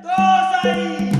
Tosai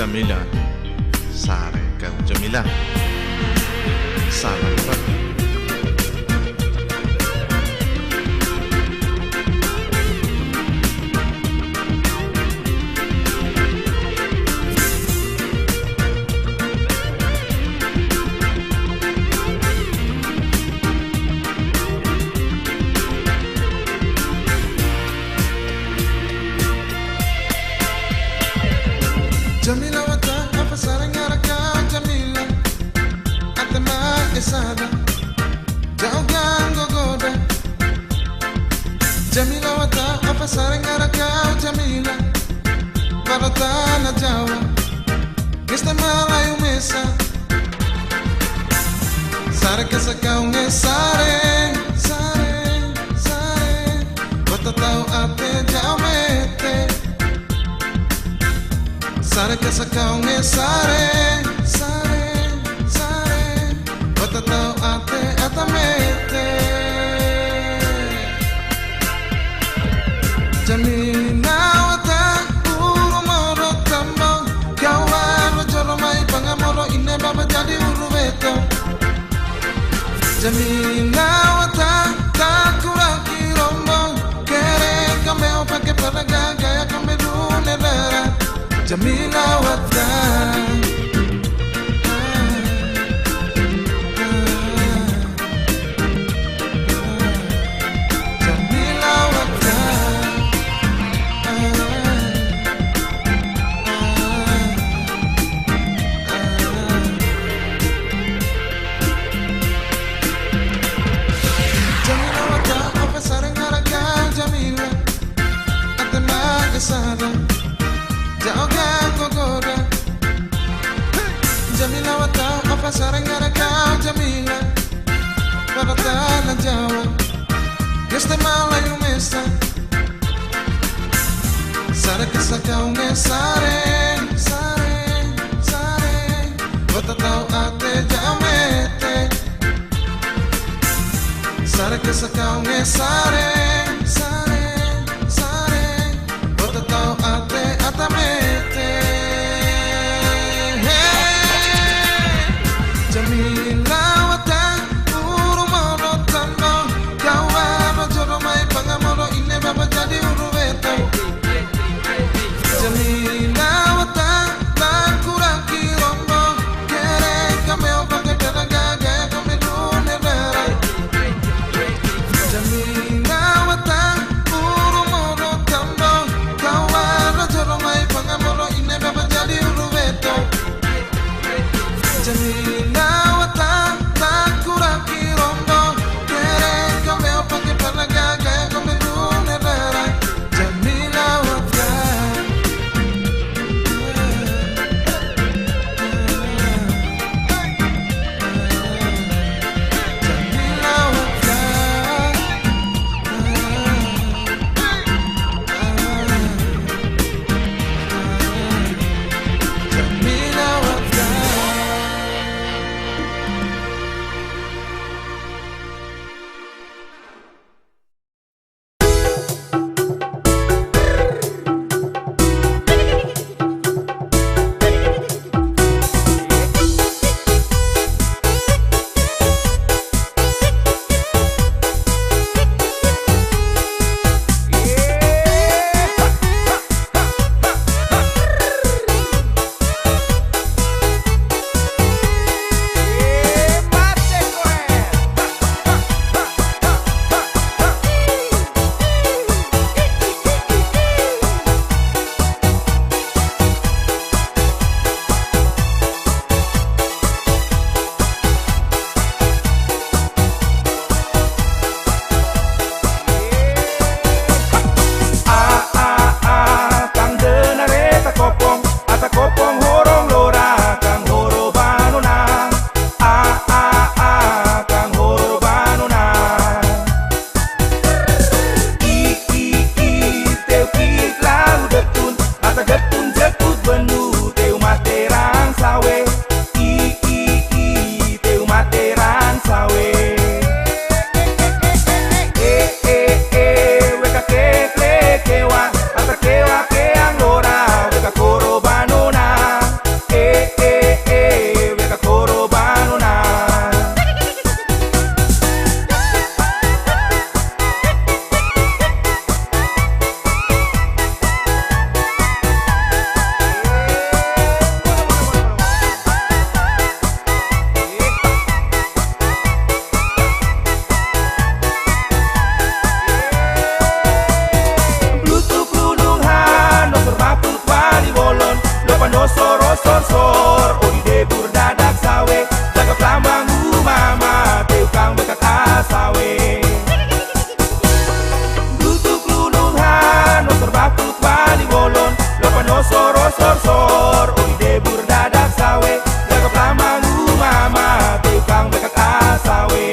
Jamila, sare ka Jamila. Salah ba? Jamila wata apa sarangara kau Jamila atama esada jauh ganggu goda Jamila wata apa sarangara kau Jamila baratana Jawa gesta malayu mesa sare que sakau nge sare bata tau ate jauh mete sare que sakau nge sare bata tau ate atamete Jamila wata uru moro tambo kawan jolo mai pangamoro ine baba jadi uru veto Jamila wata takura kirombo kere kameo pake paraga gaya kamedune vera Jamila wata Jamila wata Jamila wata apa sarangara kau Jamila atema kesada jauh ganggu goda Jamila wata apa sarangara kau Jamila baratana Jawa gesta malayu mesa sare que sakau nge sare bata tau ate jauh mete sare que sakau nge sare bata tau ate atamete Jamila wata uru moro tambo kawan joro mai pangamoro ine baba jadi uru veto Jamila wata takura kirombo kere kameo pake teraga gaya kamedune vera Jamila wata panosor osor sor ori debur dadak sawe jaga pelamang mama teu kang bekak asawe duduk lulungan osor bakut wali wolon lo panosor osor sor ori debur dadak sawe jaga pelamang mama teu kang bekak asawe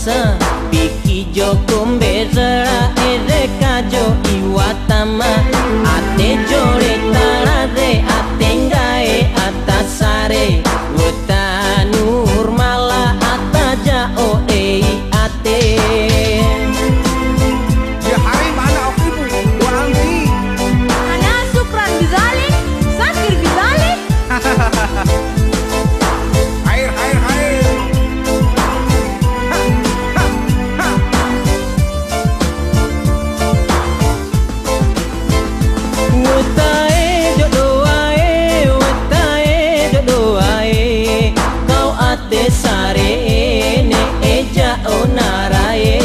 masa piki jo kumbezara ere kajo iwatama ate jore tarare ate ngae atasare wetanur mala ataja o ei ate Ya hari mana ibu wa anti. أنا شكرا بذلك سكر بذلك Air air air. Wetae jodoh ae kau ate sare ne eja onarae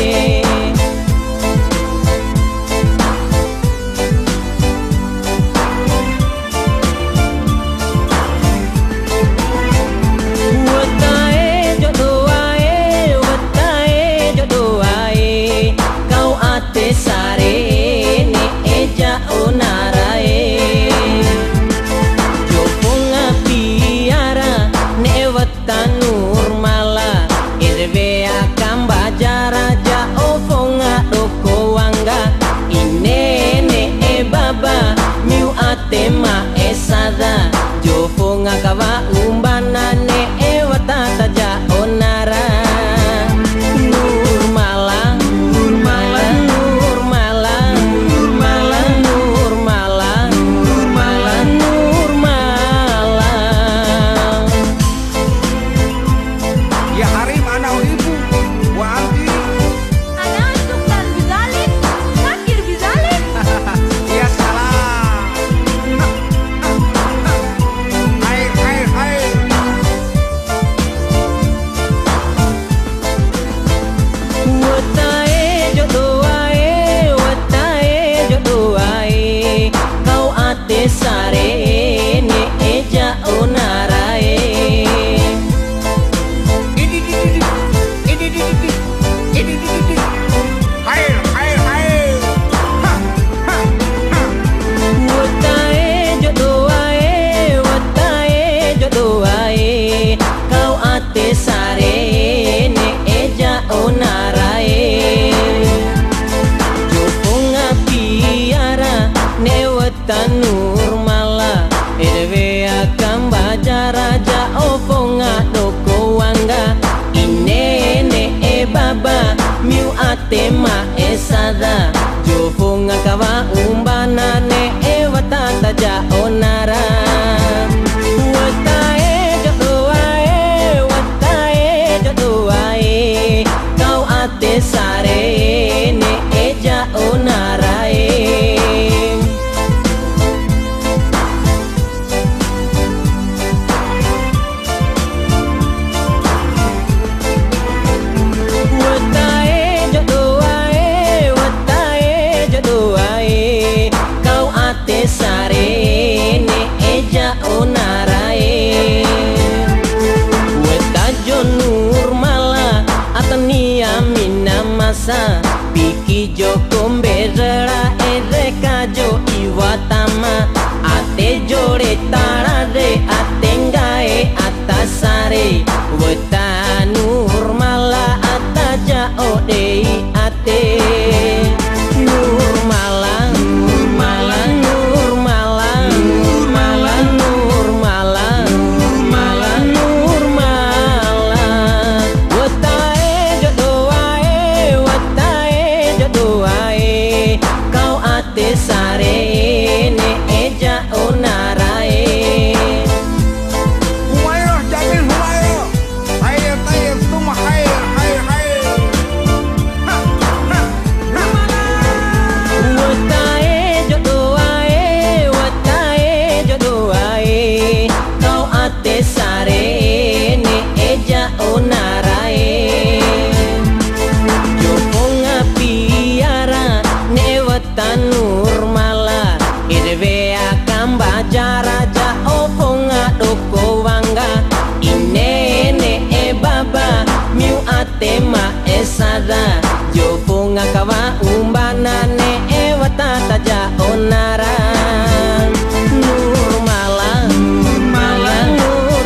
Wetae jodoh ae kau ate sare ne eja onarae Jopunga piara ne wetanur mala irve akam bajara ja ofonga doko wanga inene e baba miu atema esada jopunga kawa umbana ne e watata ja onara nur mala nur mala nur mala nur mala nur mala nur mala nur mala Ya hari mana ibu wa anti. أنا شكرا بذلك سكر بذلك Ya salam. Air air air. Wetae jodoh ae kau ate sare ne eja onarae Air air air. Wetae jodoh ae kau ate sare ne eja onarae Jopunga piara ne wetanur mala irve akam bajara ja oponga doko wanga inene e baba miu atema esada jopunga kawa umbana ne e watata ja onara Wetae jodoh ae kau ate sare ne eja onarae Wetae jodoh ae kau ate sare ne eja onarae Wetajo nur mala atania mina masa piki jo kumbezara ere kajo iwatama ate jore tarare ate ngae atasare wetanur mala ataja odei ate nur mala nur mala nur mala nur mala nur mala nur mala nur mala Wetae jodoh ae kau ate sare ne eja onarae Humairah Jamil Humairah. Air air tuma air air air. Wetae jodoh ae kau ate sare ne eja onarae Jopunga piara ne wetanur mala irve akam bajara ja oponga doko wanga inene e baba miu atema esada jopunga kawa umbana ne e watata ja onara nur mala nur mala nur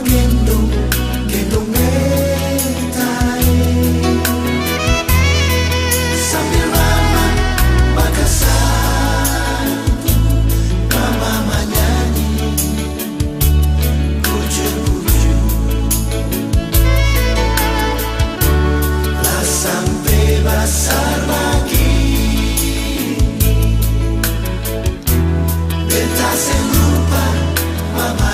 gendong betai. Sambil mama makan satu, mama menyanyi kucu-kucu. Lah sampai besar lagi, beta serupa mama.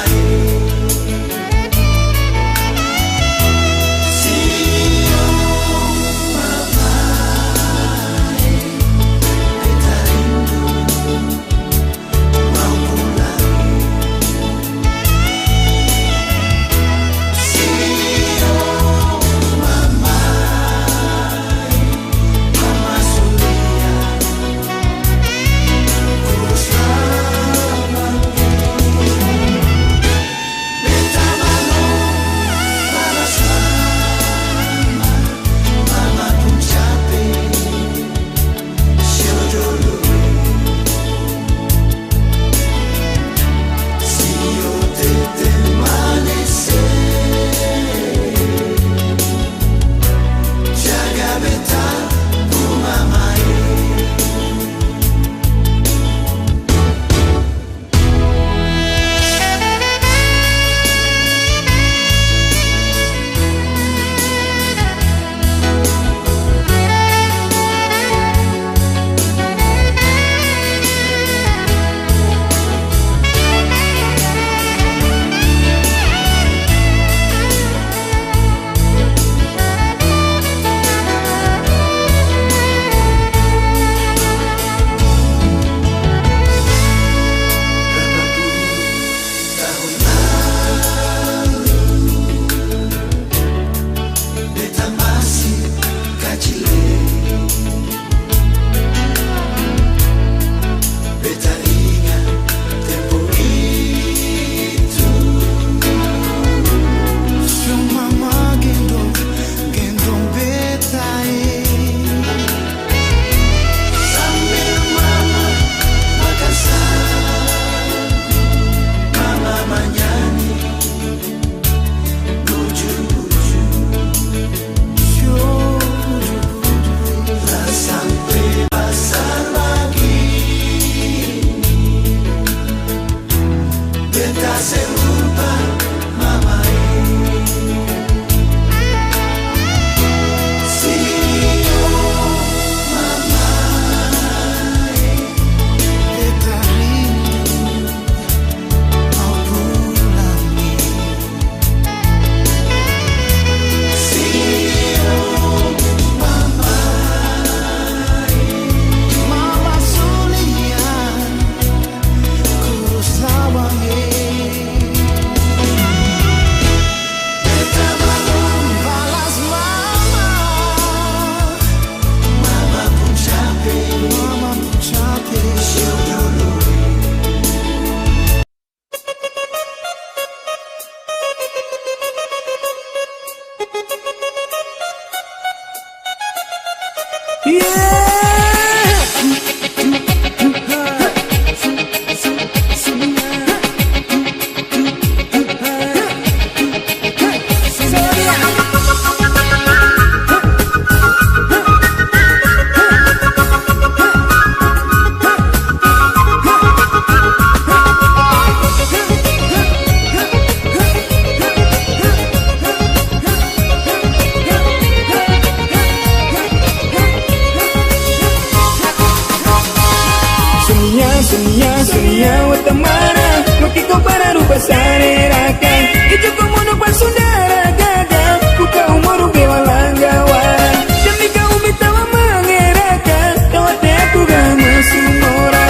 Sunia watamana Makiko para rupa sare raka Ijo komono kwa sundara gaga Kuka umoru bewalanga wara Demi kau bitawa mangeraka Tawate aku gama sumora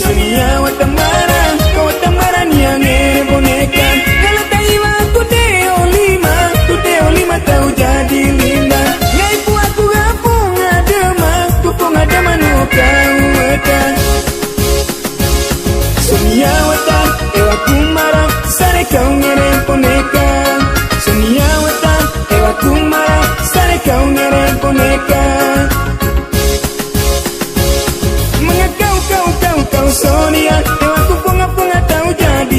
Sunia watamana Kau watamana niangere boneka Galata iwa aku deo lima tau jadi linda Ngaipu aku gapung adema Kupung adema kau watan Sonia watan ewa kumara sare kau ngere boneka Sonia watan ewa kumara sare kau ngere boneka Mengakau kau Sonia ewa kupunga tau jadi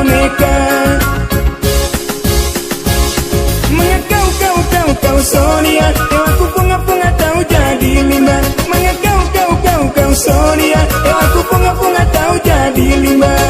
boneka. Mengakau kau Sonia, aku bunga-bunga tahu jadi limbah. Mengakau kau Sonia, aku bunga-bunga tahu jadi limbah.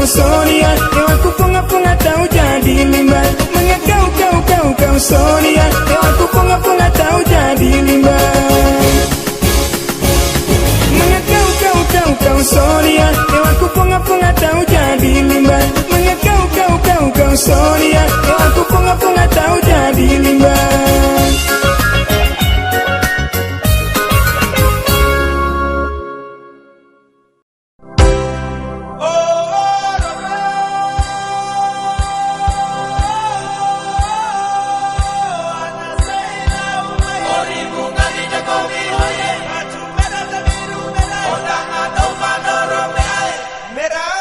Sonia, aku bunga-bunga tahu jadi limbah. Mengakau kau Sonia, aku bunga-bunga tahu jadi limbah. Mengakau kau Sonia, aku bunga-bunga tahu jadi limbah. Mengakau kau Sonia, aku bunga-bunga tahu jadi limbah. Merah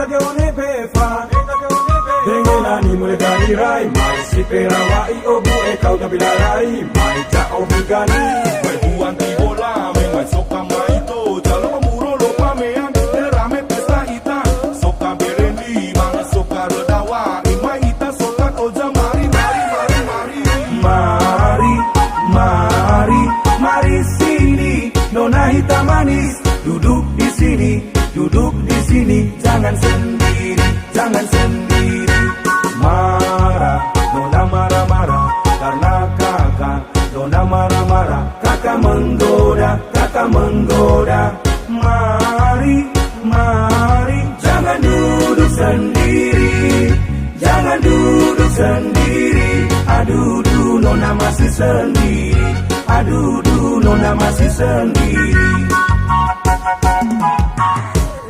one befa Dengelani mulai dari rai Mai si perawai obu kau tak bilarai Mai tak obligani Berbuang di bola Memang soka mai to Jalo pemuro lo pamean Rame pesta ita Soka berendi Mang soka redawa Imai ita soka oja mari mari mari mari Mari mari mari sini Nona hitam manis Duduk di sini Duduk di sini Jangan sendiri Jangan sendiri Marah Nona marah-marah Karena kakak Nona marah-marah Kakak menggoda Kakak menggoda Mari Mari Jangan duduk sendiri Jangan duduk sendiri Aduh Nona masih sendiri Aduh Nona masih sendiri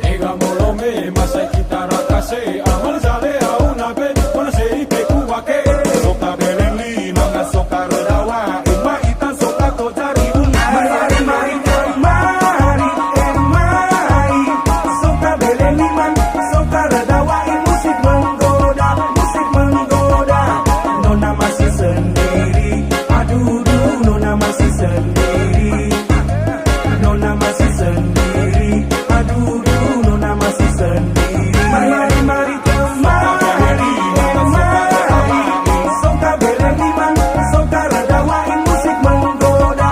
Ega molome masai kita rakase amal zale au nabe mana sei peku wake soka beleni manga soka redawa ima ita soka to jari mari mari mari mari soka beleni man soka redawa musik menggoda nona masih sendiri aduh nona masih sendiri nona masih sendiri aduh nona masih sendiri mari mari kemari soka belani man soka radawain musik menggoda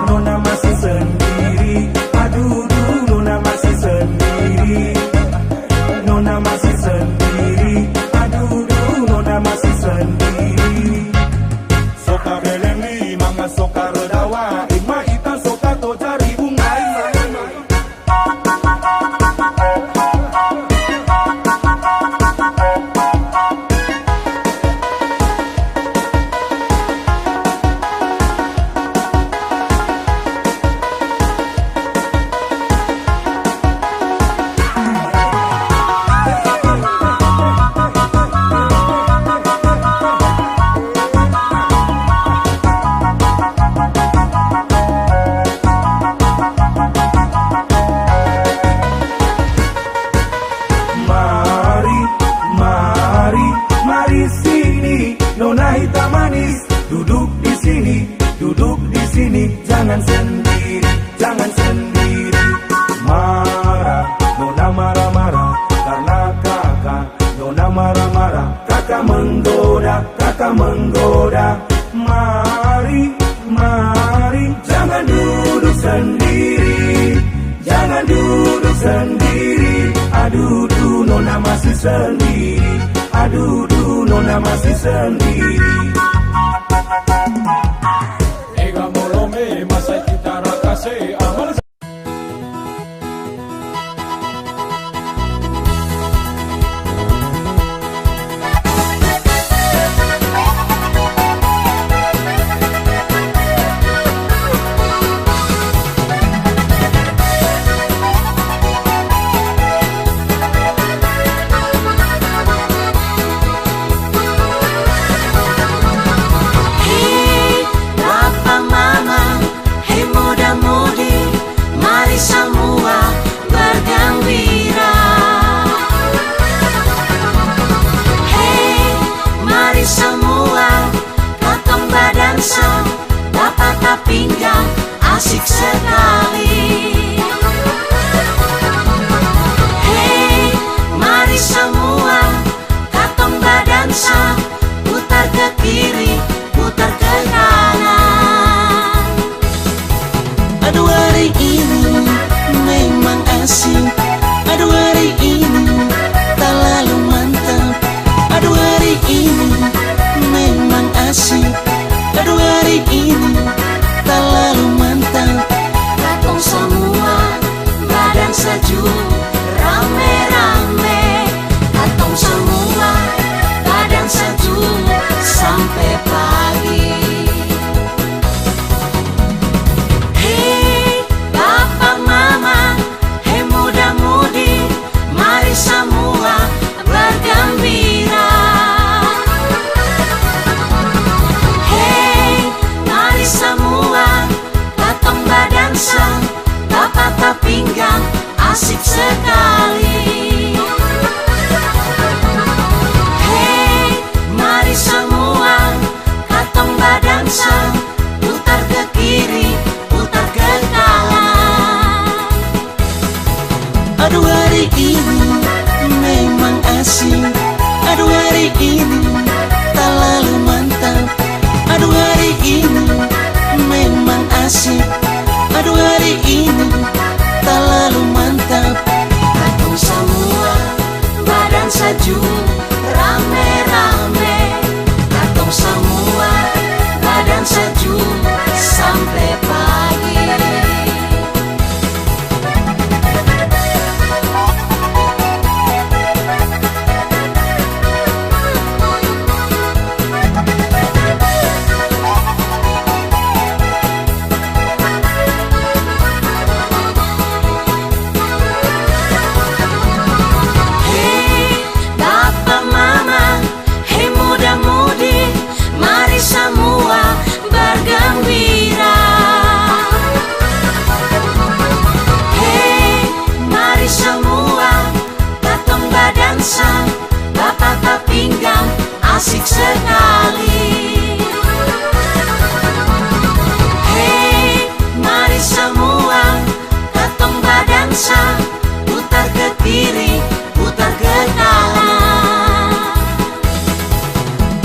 nona masih sendiri aduh nona masih sendiri nona masih sendiri aduh nona masih sendiri soka belani manga soka redawa ima ita soka to jari bungai Mari sini, nona hitam manis, duduk di sini, jangan sendiri, jangan sendiri. Marah, nona marah-marah, karena kakak, nona marah-marah, kakak menggoda. Mari, mari, jangan duduk sendiri, jangan duduk sendiri. Aduh, nona masih sendiri. Aduh, nona masih sendiri. Ega molome masai kita rakase amal Hey asing. Aduh hari ini terlalu mantap. Aduh hari ini memang asik. Aduh hari ini terlalu mantap. Katong semua badan saju rame-rame. Katong semua badan saju sampai pagi. Asik sekali. Hei, mari semua katong badansa, putar ke kiri, putar ke kanan.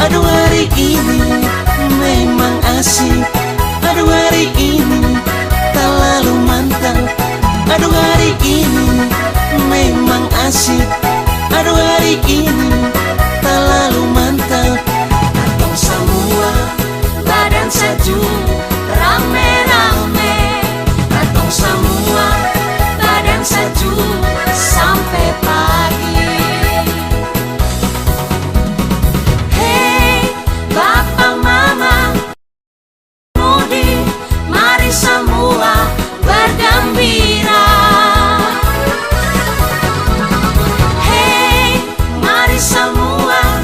Aduh hari ini memang asik. Aduh hari ini terlalu mantap. Aduh hari ini memang asik. Aduh hari ini terlalu mantap. Katong semua badan saju rame-rame. Katong semua badan saju sampai pagi. Hei Bapak Mama Mudi, mari semua bergembira. Semua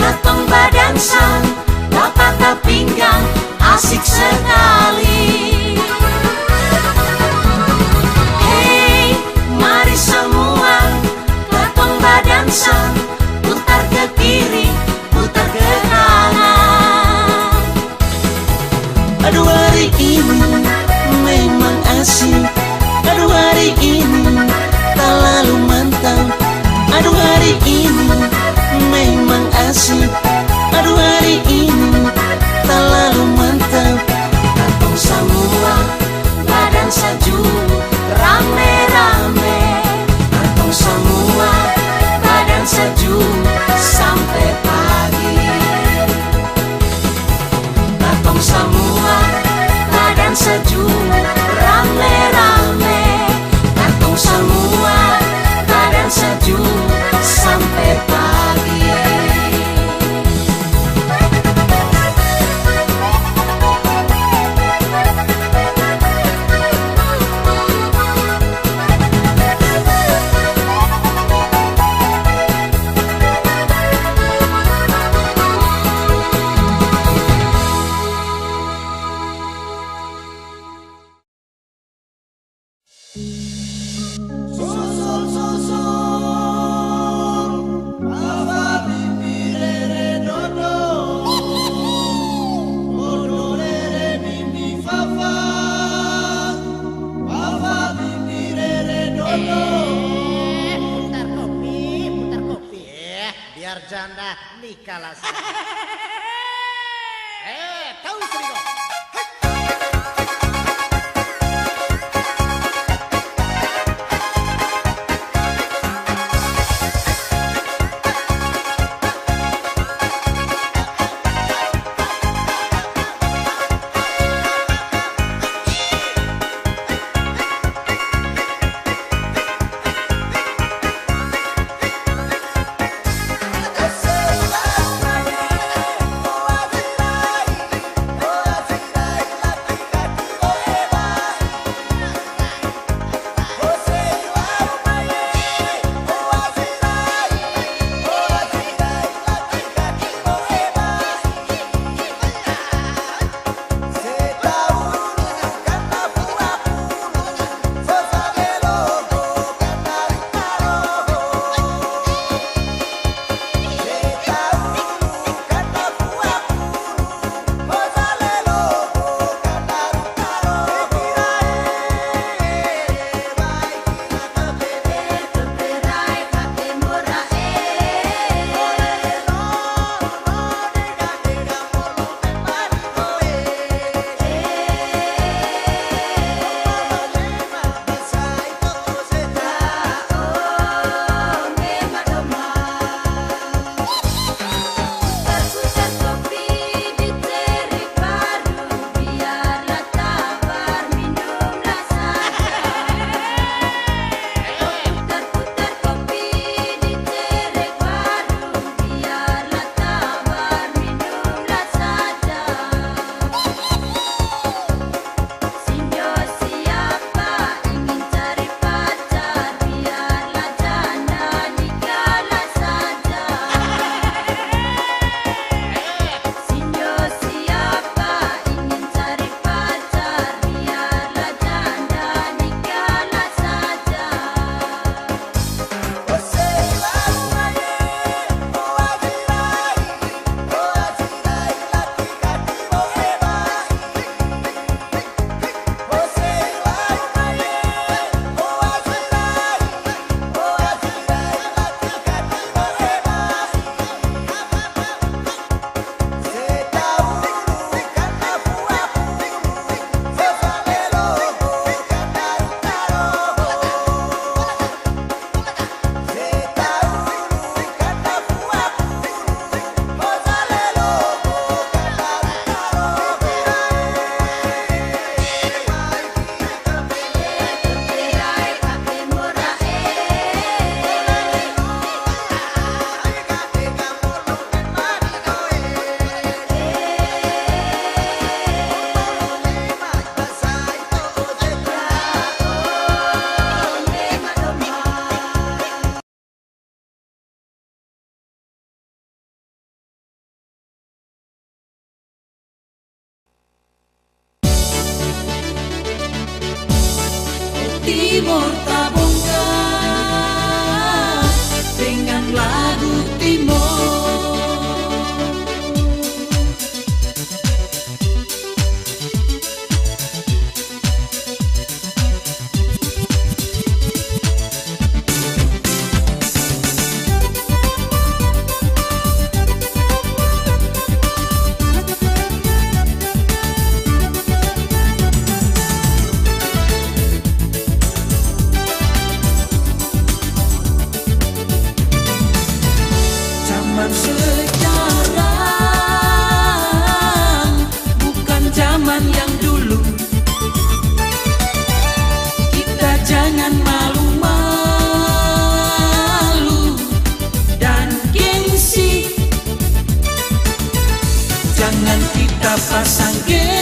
katong badansa, dapat pinggang asik sekali. Hei, mari semua katong badansa, putar ke kiri, putar ke kanan. Aduh hari ini memang asik. Aduh hari ini terlalu mantap. Aduh hari ini memang asik. Aduh hari ini terlalu mantap. Katong semua badan saju rame-rame. Katong semua badan saju sampai pagi. Katong semua badan saju rame-rame. Katong semua badan saju sampai pagi. Biar janda nikah lah. Tahu serigo. Oh Timur tak bongkar dengan lagu Timur. Zaman sekarang bukan zaman yang dulu. Kita jangan malu-malu dan gengsi. Jangan kita pasang gengsi,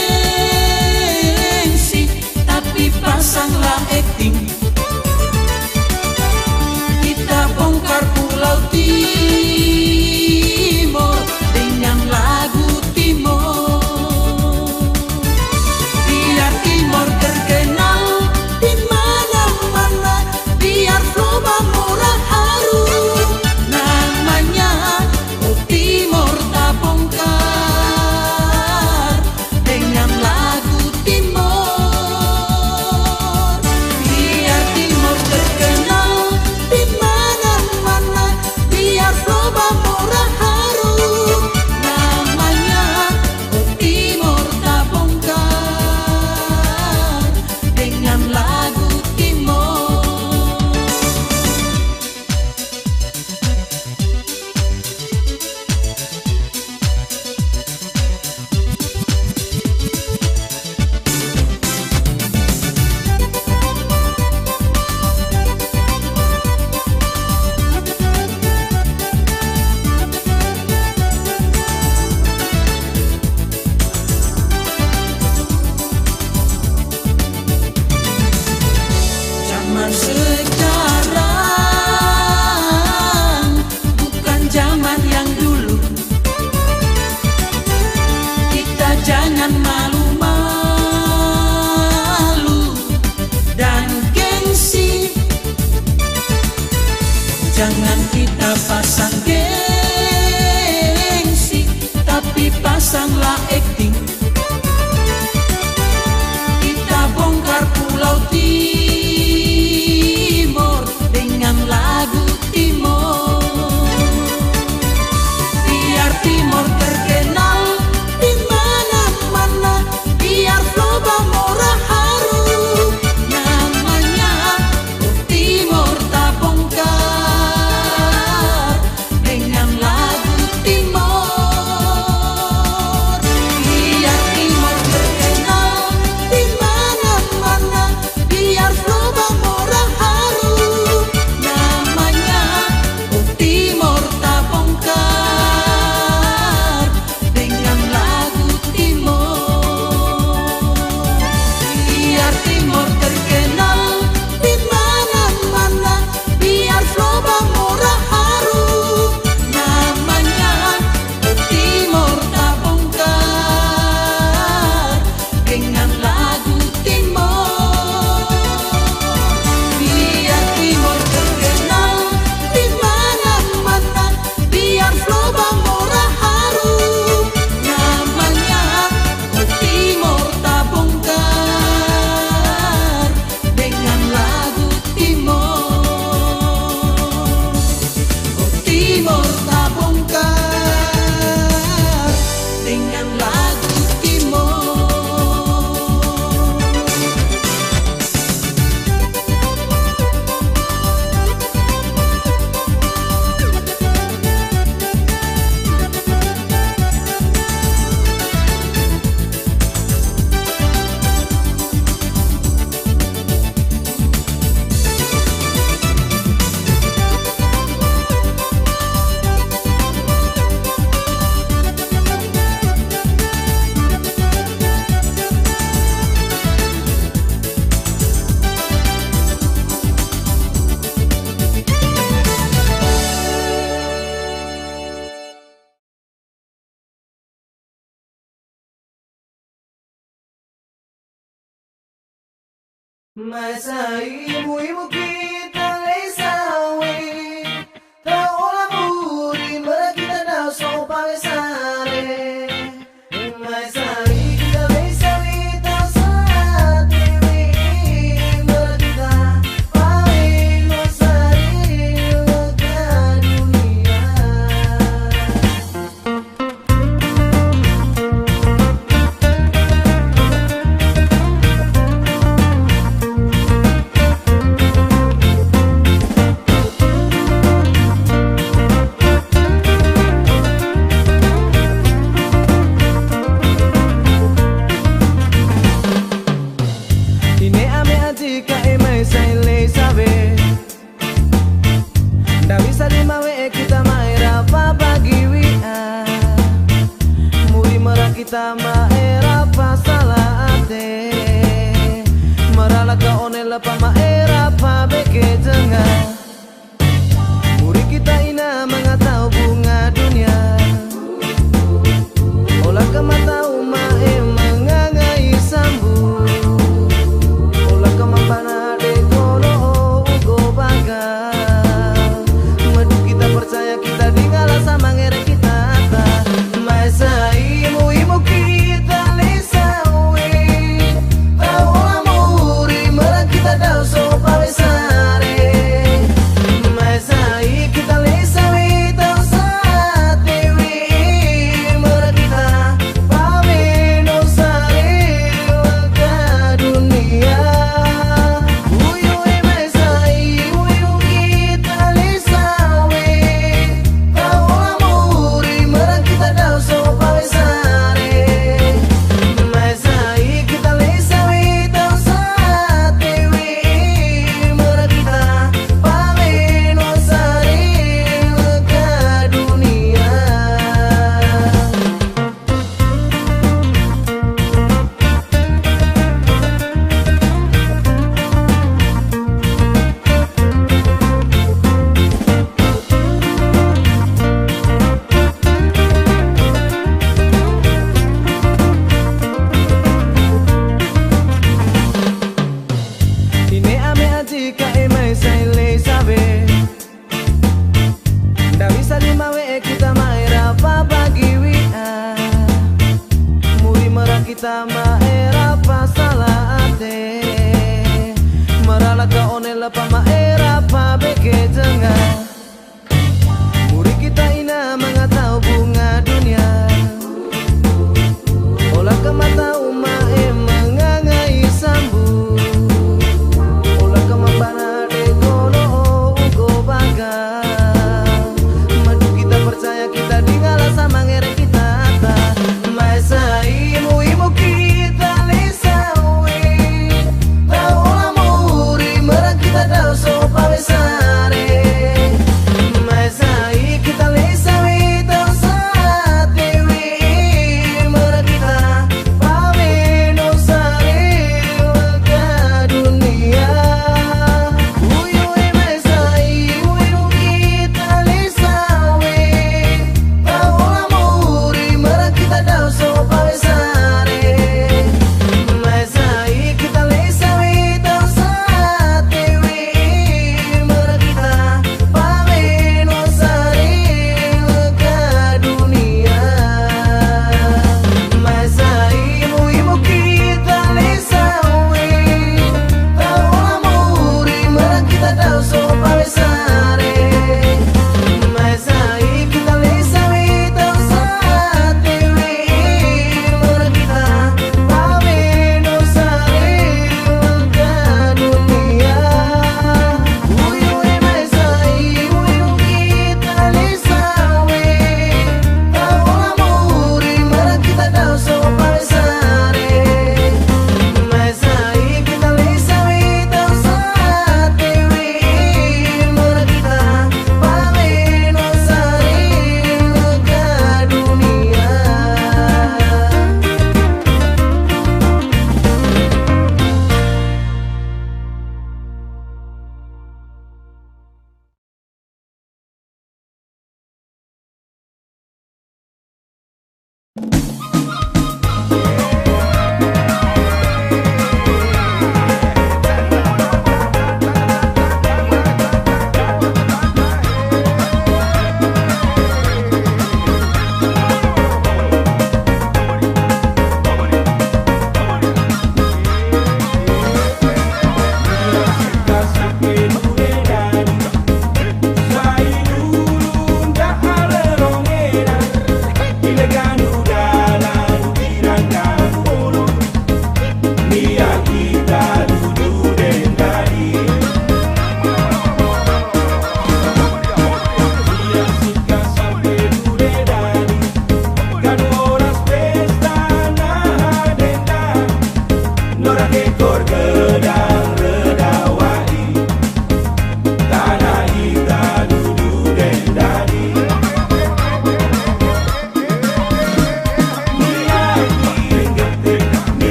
tapi pasanglah acting. Kita bongkar Pulau Timur dengan lagu Timur. Biar Timur terkenal di mana-mana, biar Floba murah harum namanya. Oh Timur tak bongkar dengan lagu Timur. Biar Timur terkenal di mana-mana, biar Floba murah harum namanya. Oh Timur tak bongkar dengan lagu Timur. Zaman sekarang bukan zaman yang dulu. Kita jangan malu-malu dan gengsi. Jangan kita pasang gengsi, tapi pasanglah acting. Kita bongkar Pulau Timur dengan lagu Timur. Biar Timur terkenal di mana-mana, biar Floba murah harum namanya. Oh Timur tak bongkar dengan lagu Timur. Biar Timur terkenal di mana-mana, Masa ibu-ibu kita lesawi Tau olah budi mereka kita dah sopan sare Masa kita lesawi tau saat ini mereka kita paling losari lega dunia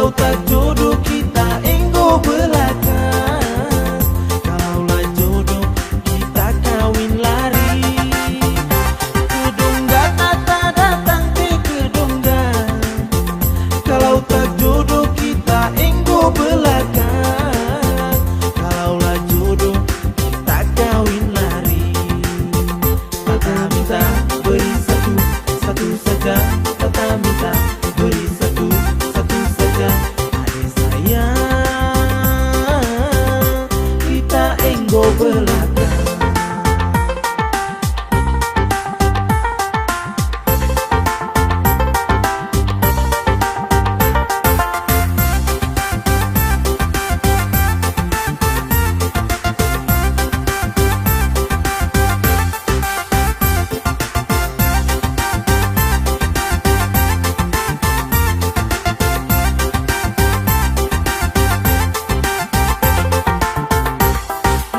Kalau tak jodoh kita enggo belaka. Kalaulah jodoh kita kawin lari. Kedungga tata datang ke kedungga. Kalau tak jodoh kita enggo belaka. Kalaulah jodoh kita kawin lari. Tata minta beri satu, satu saja. Tata minta beri satu, satu saja. Adik sayang, kita enggo belaka.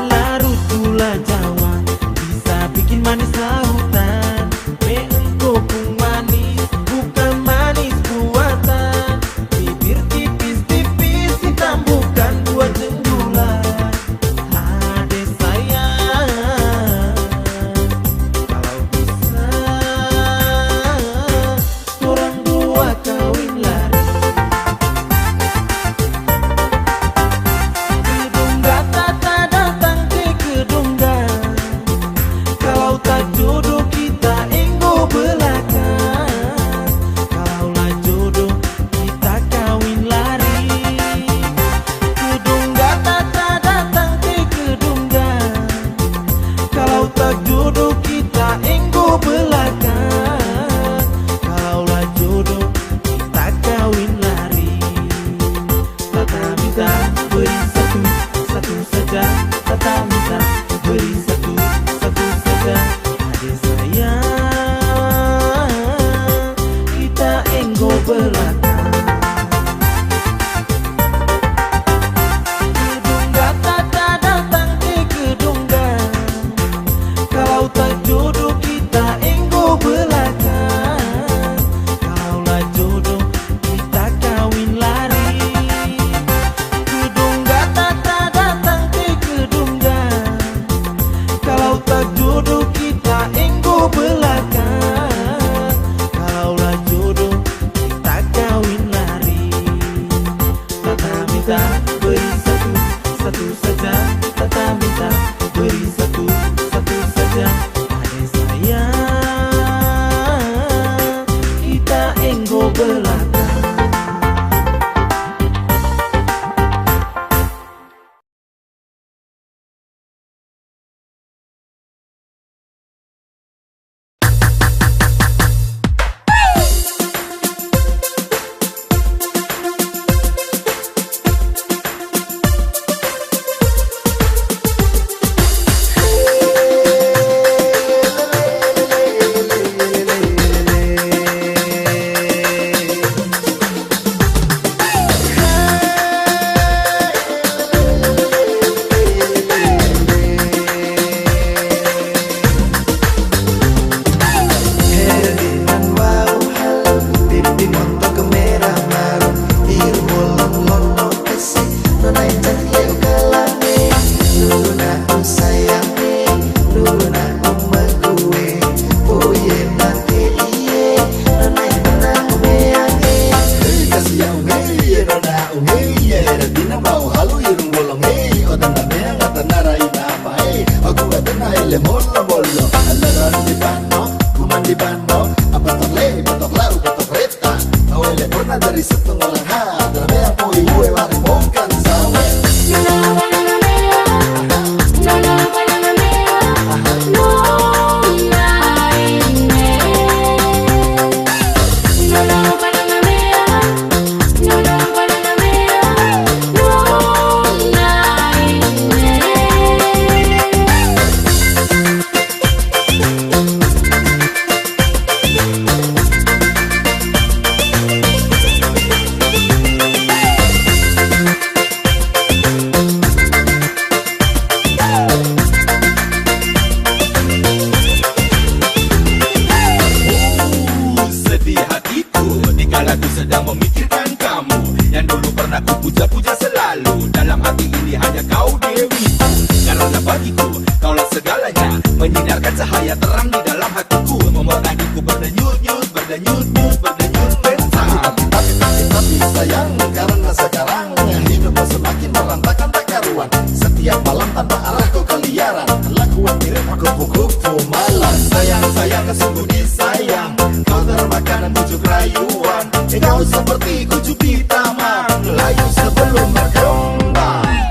Larut gula Jawa bisa bikin manis lautan. Engkau pun manis, bukan manis buatan. Bibir tipis-tipis hitam bukan buat jenggulan. Adik sayang, kalau bisa orang dua kawin lari. Kedungga tata datang ke kedungga. Kalau tak jodoh kita enggo belaka. Kalaulah jodoh kita kawin lari. Kedungga tata datang ke kedungga. Kalau tak jodoh kita enggo belaka. Kalaulah jodoh kita kawin lari. Tata minta beri satu, satu saja. Tata minta beri satu, satu saja. Adik sayang, kita enggo belaka. Kedungga tata datang ke kedungga. Kalau tak jodoh kita enggo belaka. Kalaulah jodoh kita kawin lari. Kedungga tata datang ke kedungga. Kalau tak jodoh kita enggo belaka. Kalaulah jodoh kita kawin lari. Tata minta beri satu, satu saja. Tata minta beri satu, satu saja. Adik sayang, kita enggo belaka. No pernah ku puja-puja selalu. Dalam hati ini hanya kau dewiku. Karena bagiku kaulah segalanya, menyinarkan cahaya terang di dalam hatiku, membuat hatiku berdenyut-nyut, berdenyut-nyut, berdenyut bentang. Tapi sayang, karena sekarang hidupku semakin berantakan tak karuan. Setiap malam tanpa arah kau keliaran, lakuan mirip kupu-kupu malam. Sayang, sayang, sungguh disayang, kau termakan bujuk rayuan. Kau seperti kucuk di taman, layu sebelum berkembang.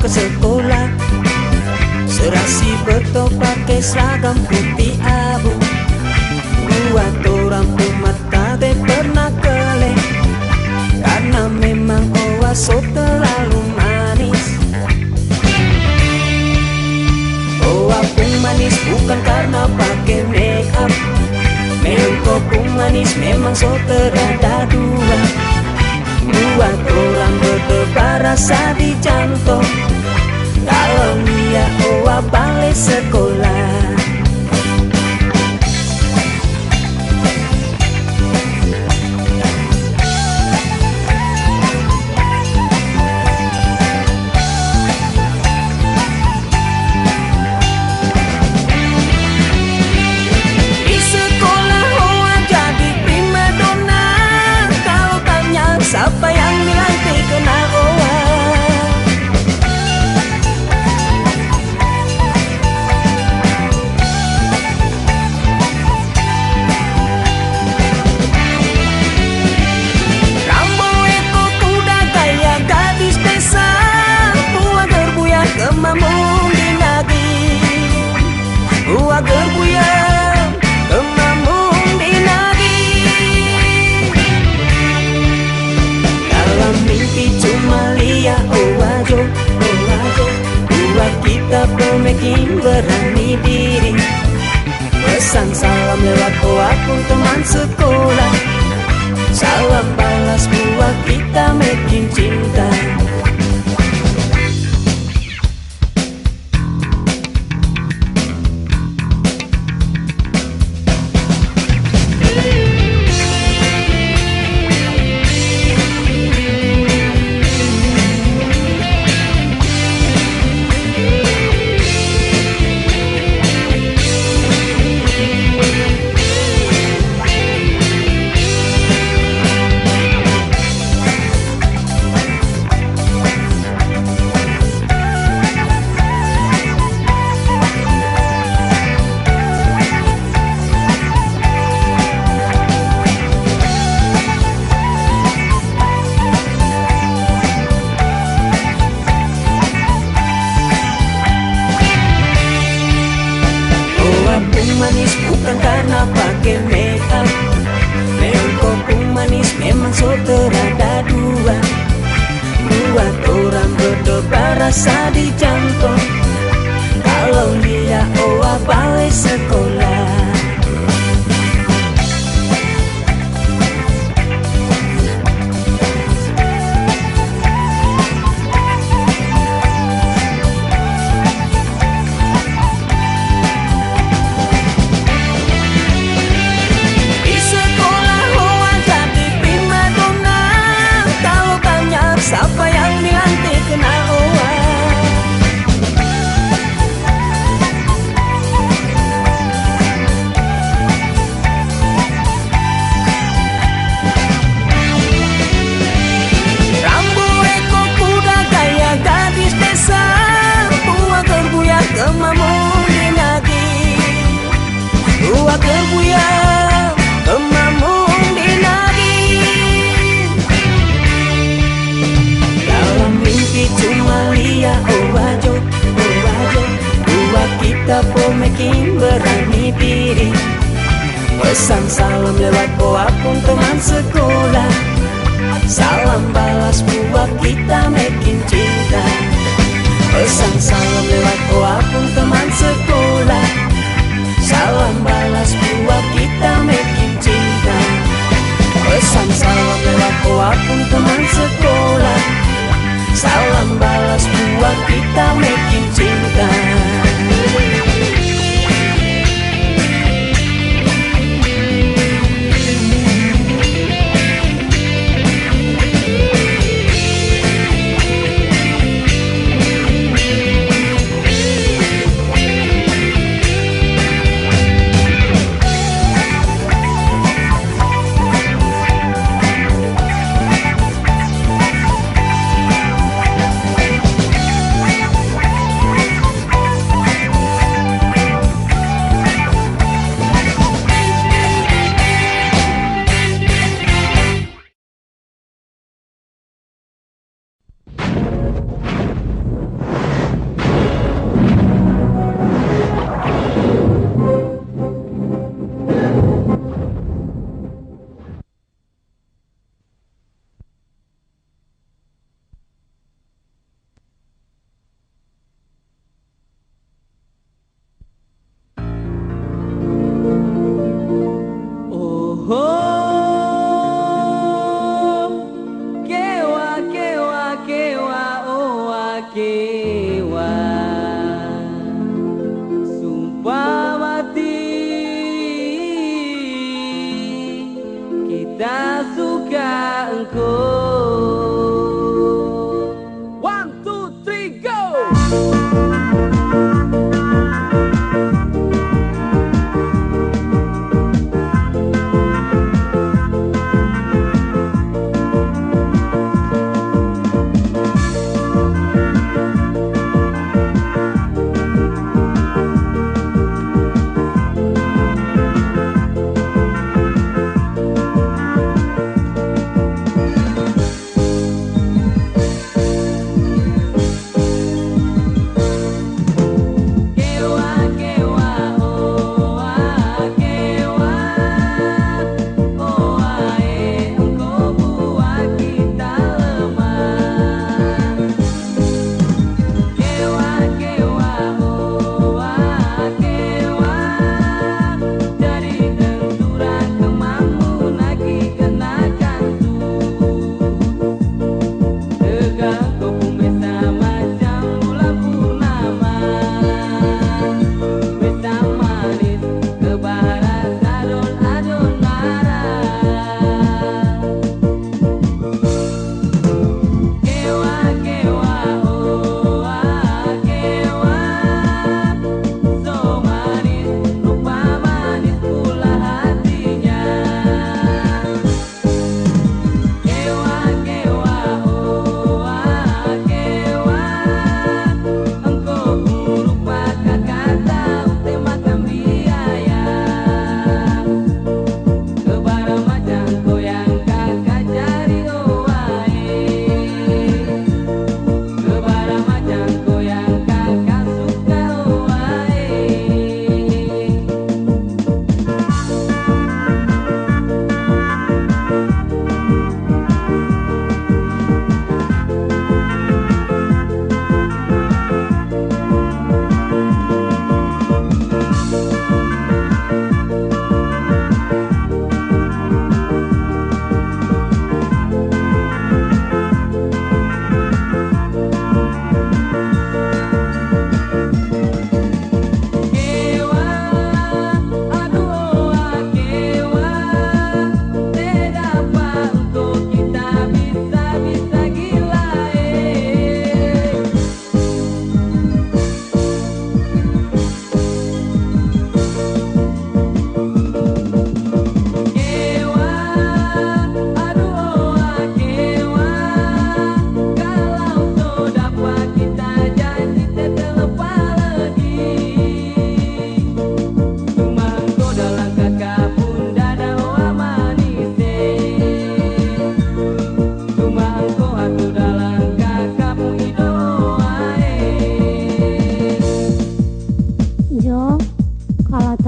ke sekolah. Serasi beto pakai seragam putih abu. Buat orang mata teh pernah keleh, karena memang oaso terlalu manis. Oa pun manis bukan karena pakai make up. Melko pun manis memang so terada dua. Buat orang berdebar rasa di jantung, kalau dia oa balik sekolah. Di sekolah oa jadi primadona, kalau tanya siapa yang dilantik kena oa. Rambo itu kuda gaya gadis desa, buah gerbuya kemamung dinagi, buah gerbuya kemamung dinagi. Dalam mimpi cuma lihat owajo, buat kita pemikin berani diri. Pesan salam lewat oa pun teman sekolah, salam balas buat kita makin cinta. Manis bukan karena pakai make up, memang kopung manis memang so terada dua, buat orang berdebar rasa di jantung kalau dia oa balik sekolah. Siapa yang dilantik kena oa. Rambu eko kuda gaya gadis desa, buah gerbuya kemamung dinagi, buah gerbuya kemamung dinagi. Cuma lihat owajo, buat kita pemikin berani diri. Pesan salam lewat oa pun teman sekolah, salam balas buat kita makin cinta. Pesan salam lewat oa pun teman sekolah, salam balas buat kita makin cinta. Pesan salam lewat oa pun teman sekolah, salam balas buat kita makin cinta.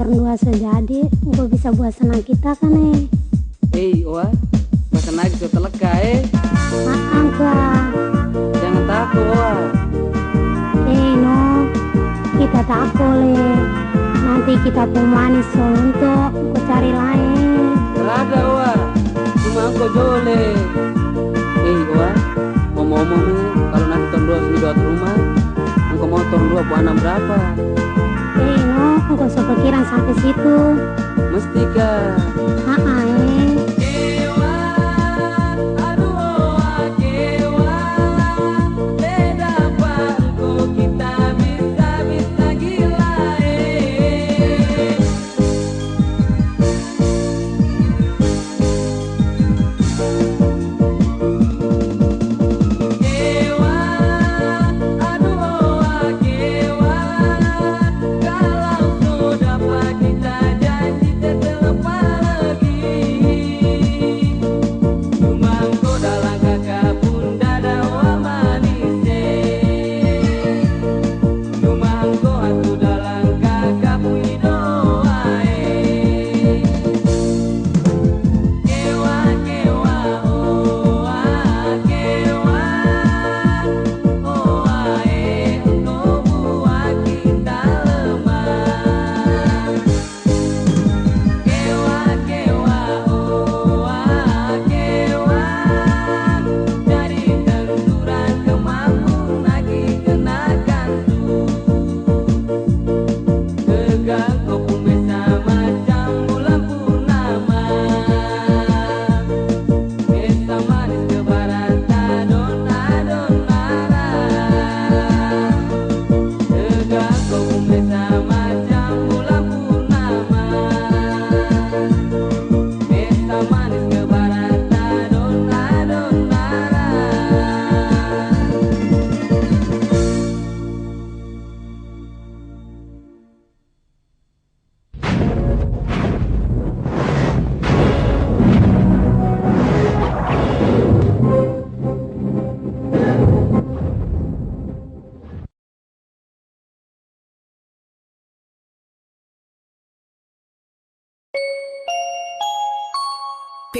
dua sejadi, gue bisa buat senang kita kan Oa, bahkan lagi setelah kaya. Makan kah? Jangan takut, Oa. No, kita tak boleh. Nanti kita pemanis untuk gue cari lain. Ada, Oa. Cuma aku jole. Oa, ngomong-ngomong nih, kalau nanti tahun 2002 rumah, engkau mau tahun 2 buah 6 berapa? No, gak usah pikiran sampai situ. Mesti kah?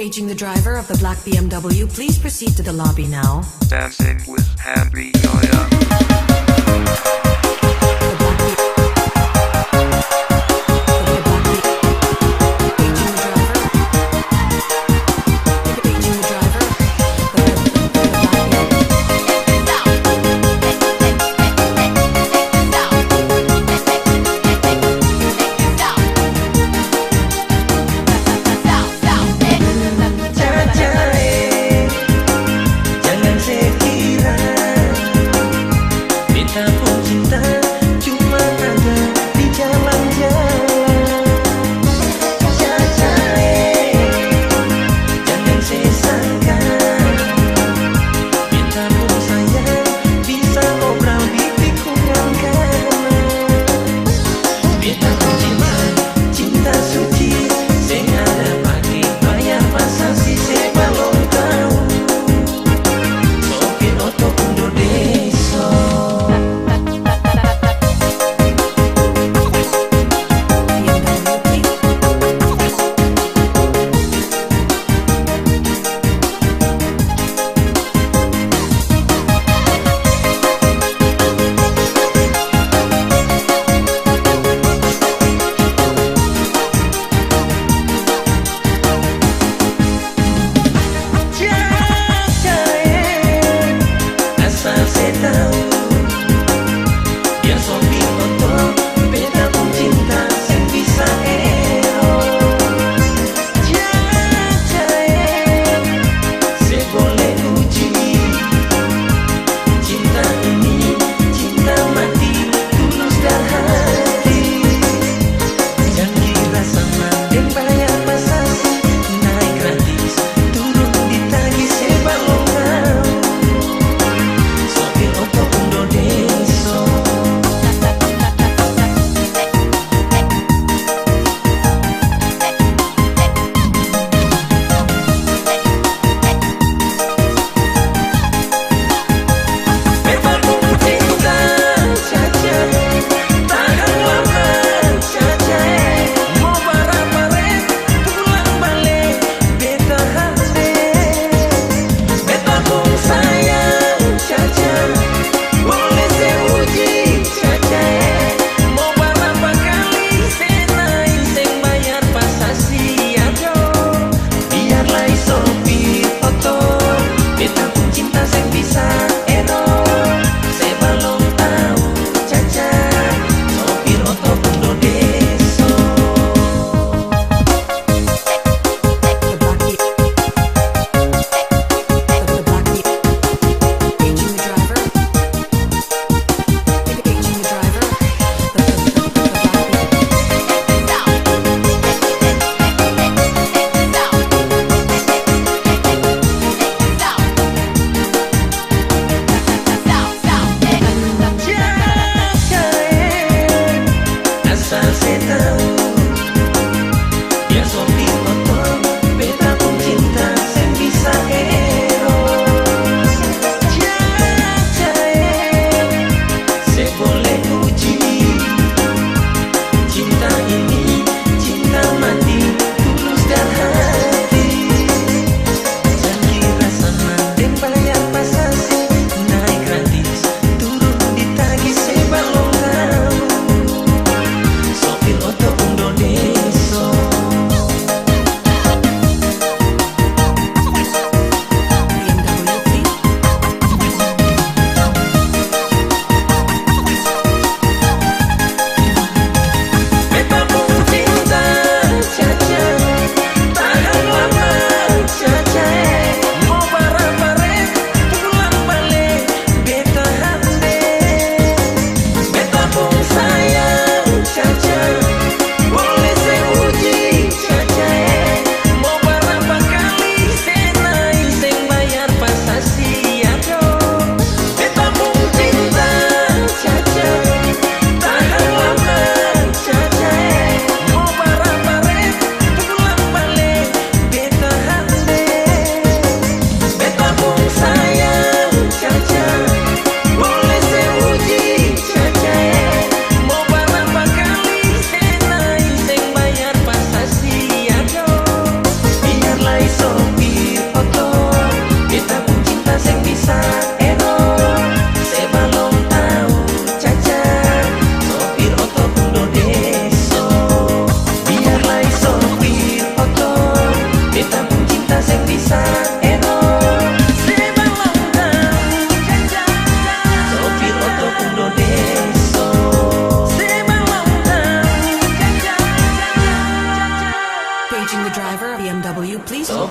Paging the driver of the black BMW, please proceed to the lobby now. Dancing with Happy Yoya. Cinta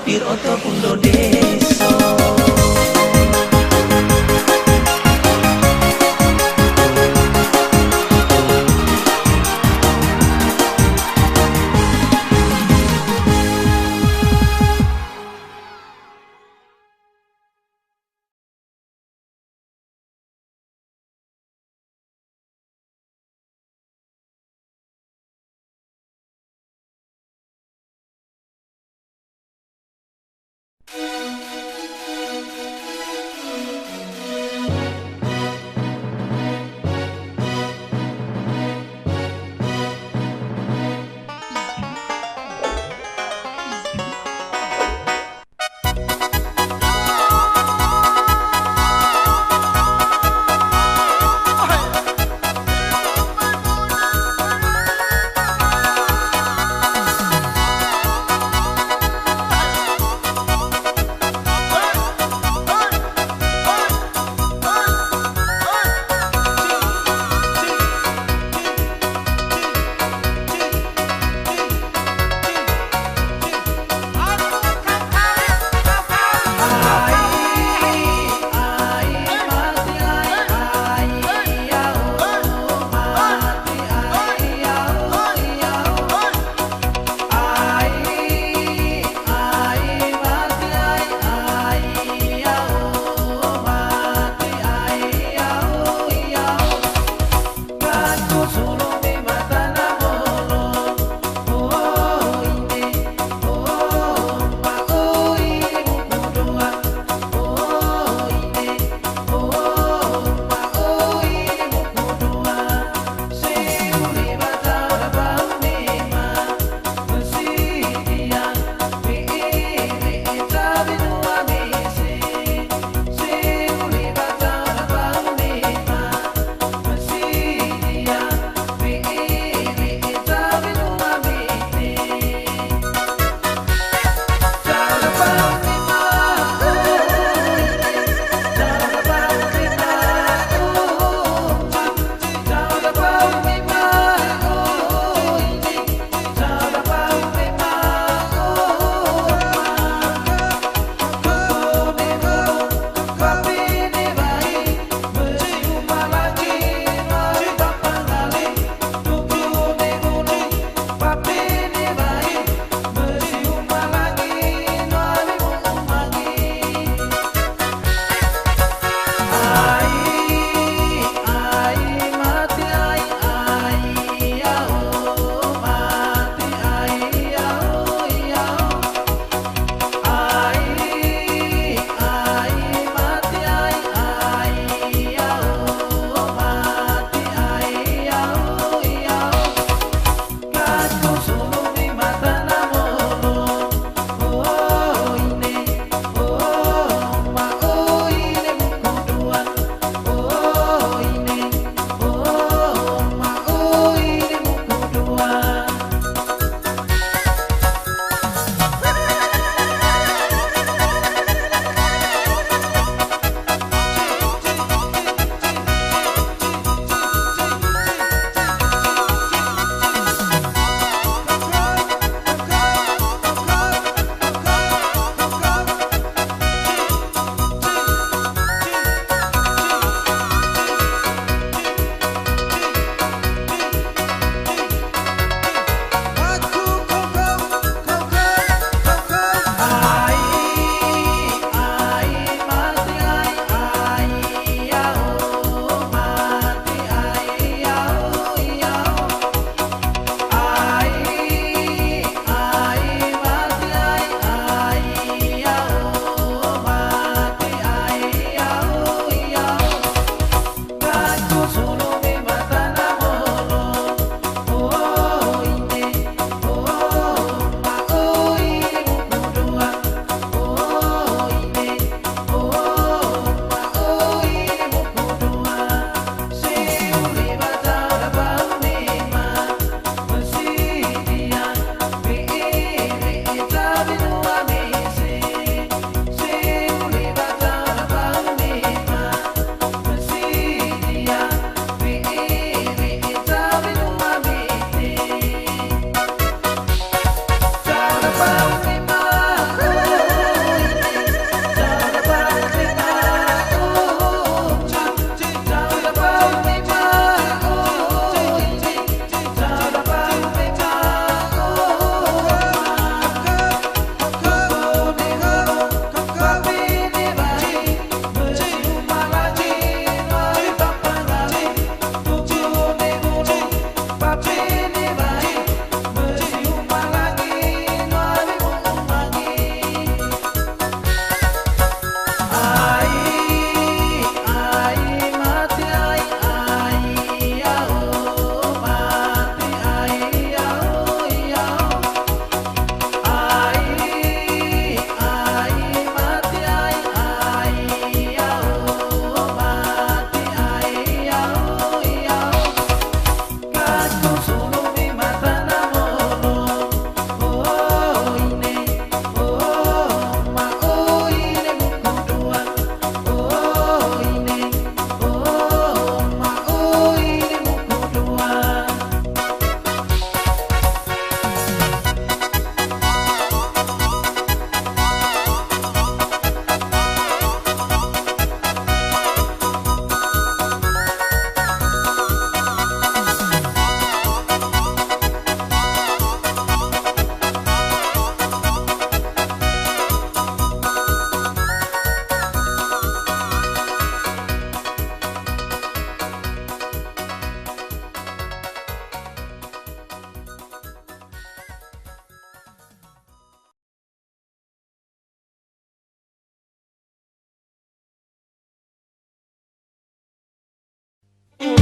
sopir ataupun do deso.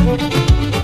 Thank